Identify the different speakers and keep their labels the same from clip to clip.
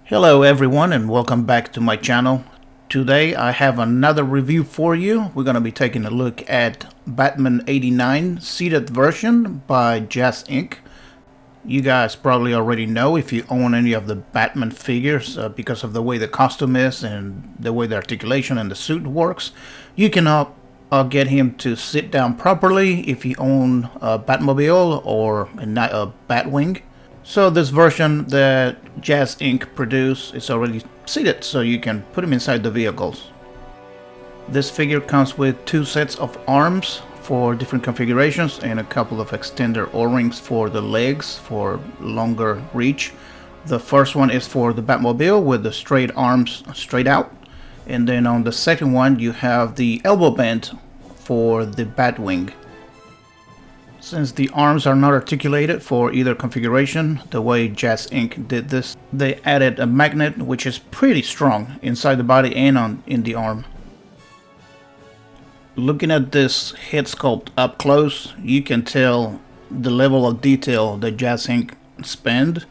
Speaker 1: Hello everyone and welcome back to my channel. Today I have another review for you. We're going to be taking a look at Batman 89 seated version by Jazzinc. You guys probably already know if you own any of the Batman figures because of the way the costume is and the way the articulation and the suit works. You can get him to sit down properly if you own a Batmobile or a Batwing. So this version that Jazzinc produced is already seated, so you can put him inside the vehicles. This figure comes with two sets of arms for different configurations and a couple of extender O-rings for the legs for longer reach. The first one is for the Batmobile with the straight arms straight out, and then on the second one you have the elbow band for the Batwing. Since the arms are not articulated for either configuration, the way Jazzinc did this, they added a magnet which is pretty strong inside the body and in the arm. Looking at this head sculpt up close, you can tell the level of detail that Jazzinc spent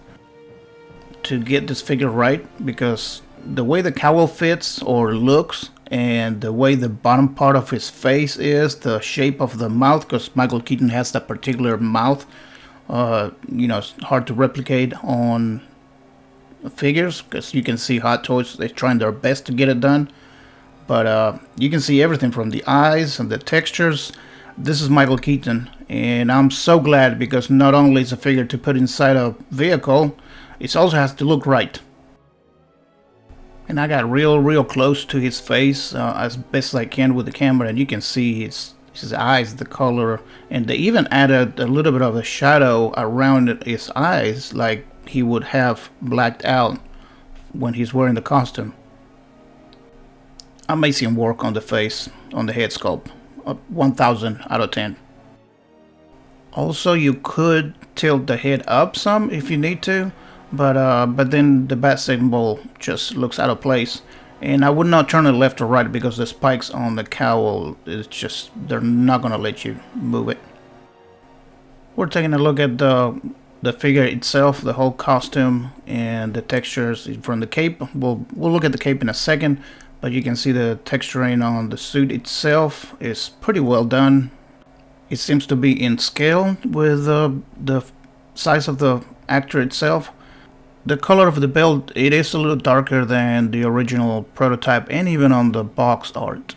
Speaker 1: to get this figure right, because the way the cowl fits or looks and the way the bottom part of his face is, the shape of the mouth, because Michael Keaton has that particular mouth, it's hard to replicate on figures, because you can see Hot Toys, they're trying their best to get it done, but you can see everything from the eyes and the textures. This is Michael Keaton, and I'm so glad, because not only is a figure to put inside a vehicle, it also has to look right. And I got real close to his face as best I can with the camera, and you can see his eyes, the color, and they even added a little bit of a shadow around his eyes, like he would have blacked out when he's wearing the costume. Amazing work on the face, on the head sculpt. 1000 out of 10. Also, you could tilt the head up some if you need to, but then the bat symbol just looks out of place, and I would not turn it left or right because the spikes on the cowl is just, they're not gonna let you move it. We're taking a look at the figure itself, the whole costume and the textures from the cape. We'll look at the cape in a second, but you can see the texturing on the suit itself is pretty well done. It seems to be in scale with the size of the actor itself. The color of the belt, it is a little darker than the original prototype and even on the box art.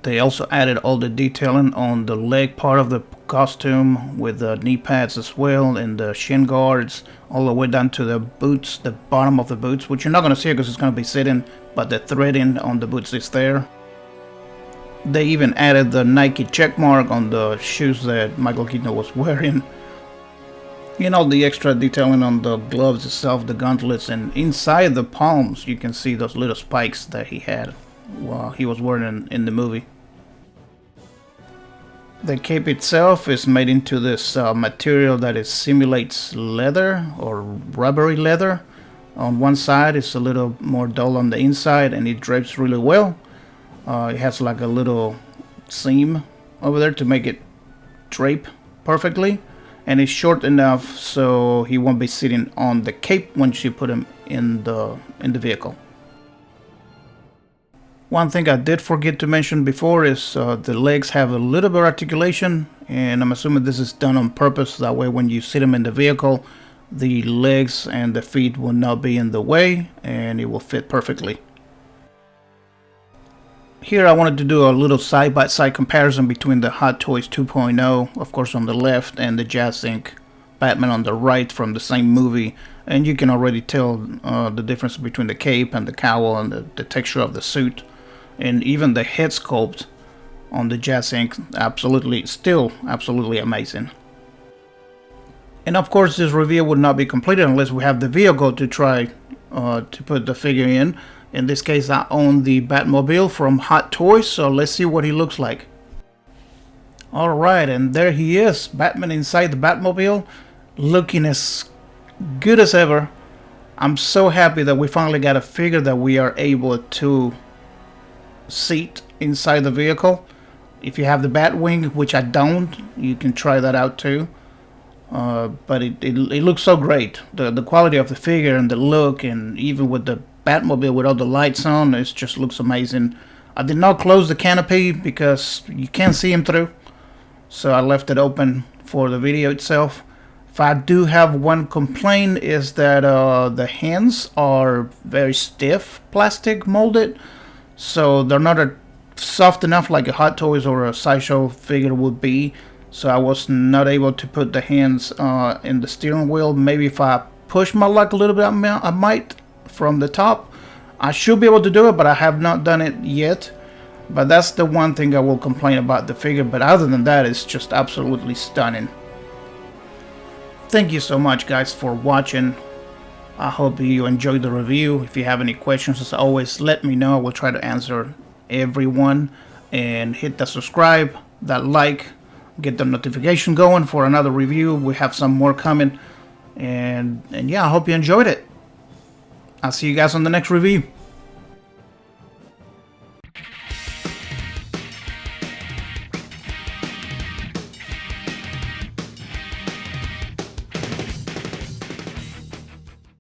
Speaker 1: They also added all the detailing on the leg part of the costume with the knee pads as well and the shin guards all the way down to the boots, the bottom of the boots, which you're not going to see because it's going to be sitting, but the threading on the boots is there. They even added the Nike checkmark on the shoes that Michael Keaton was wearing. You know, the extra detailing on the gloves itself, the gauntlets, and inside the palms you can see those little spikes that he had while he was wearing in the movie. The cape itself is made into this material that simulates leather or rubbery leather. On one side it's a little more dull on the inside, and it drapes really well. It has like a little seam over there to make it drape perfectly. And it's short enough so he won't be sitting on the cape once you put him in the vehicle. One thing I did forget to mention before is the legs have a little bit of articulation, and I'm assuming this is done on purpose. That way when you sit him in the vehicle, the legs and the feet will not be in the way and it will fit perfectly. Here I wanted to do a little side-by-side comparison between the Hot Toys 2.0, of course on the left, and the Jazzinc Batman on the right from the same movie. And you can already tell the difference between the cape and the cowl and the texture of the suit. And even the head sculpt on the Jazzinc, still absolutely amazing. And of course this review would not be completed unless we have the vehicle to try to put the figure in. In this case, I own the Batmobile from Hot Toys, so let's see what he looks like. Alright, and there he is, Batman inside the Batmobile, looking as good as ever. I'm so happy that we finally got a figure that we are able to seat inside the vehicle. If you have the Batwing, which I don't, you can try that out too. But it looks so great. The quality of the figure and the look, and even with the Batmobile with all the lights on, it just looks amazing. I did not close the canopy because you can't see him through, so I left it open for the video itself. If I do have one complaint, is that the hands are very stiff plastic molded, so they're not soft enough like a Hot Toys or a Sideshow figure would be. So I was not able to put the hands in the steering wheel. Maybe if I push my luck a little bit, I might from the top. I should be able to do it, but I have not done it yet. But that's the one thing I will complain about the figure. But other than that, it's just absolutely stunning. Thank you so much, guys, for watching. I hope you enjoyed the review. If you have any questions, as always, let me know. I will try to answer everyone. And hit the subscribe, that like, get the notification going for another review. We have some more coming. And yeah, I hope you enjoyed it. I'll see you guys on the next review.